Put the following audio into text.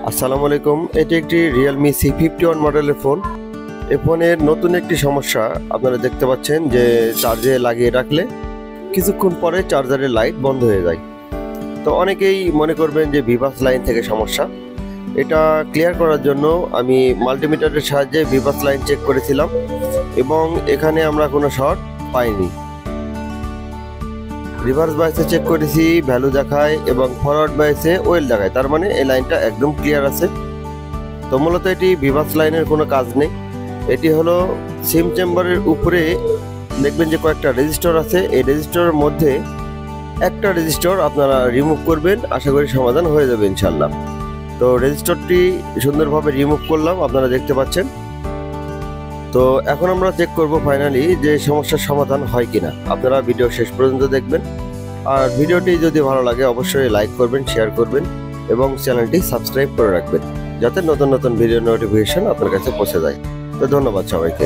আসসালামু আলাইকুম। এটি একটি রিয়েলমি C51 মডেলের ফোন। এই ফোনের নতুন একটি সমস্যা আপনারা দেখতে পাচ্ছেন যে চার্জে লাগিয়ে রাখলে কিছুক্ষণ পরে চার্জারের লাইট বন্ধ হয়ে যায়। তো অনেকেই মনে করবেন যে ভিভাস লাইন থেকে সমস্যা। এটা ক্লিয়ার করার জন্য আমি মাল্টিমিটারের সাহায্যে ভিভাস লাইন চেক করেছিলাম এবং এখানে আমরা কোনো শর্ট পাইনি। রিভার্স বায়াসে চেক করেছি, ভ্যালু দেখায় এবং ফরওয়ার্ড বায়াসে ওয়েল দেখায়, তার মানে এই লাইনটা একদম ক্লিয়ার আছে। তো মূলত এটি ভিভাস লাইনের কোনো কাজ নেই। এটি হলো সিম চেম্বারের উপরে দেখবেন যে কয়েকটা রেজিস্টর আছে, এই রেজিস্টরের মধ্যে একটা রেজিস্টর আপনারা রিমুভ করবেন, আশা করি সমাধান হয়ে যাবে ইনশাল্লাহ। তো রেজিস্টরটি সুন্দরভাবে রিমুভ করলাম, আপনারা দেখতে পাচ্ছেন। তো এখন আমরা চেক করব ফাইনালি যে সমস্যার সমাধান হয় কিনা। আপনারা ভিডিও শেষ পর্যন্ত দেখবেন, আর ভিডিওটি যদি ভালো লাগে অবশ্যই লাইক করবেন, শেয়ার করবেন এবং চ্যানেলটি সাবস্ক্রাইব করে রাখবেন যাতে নতুন নতুন ভিডিও নোটিফিকেশন আপনার কাছে পৌঁছে যায়। তো ধন্যবাদ সবাইকে।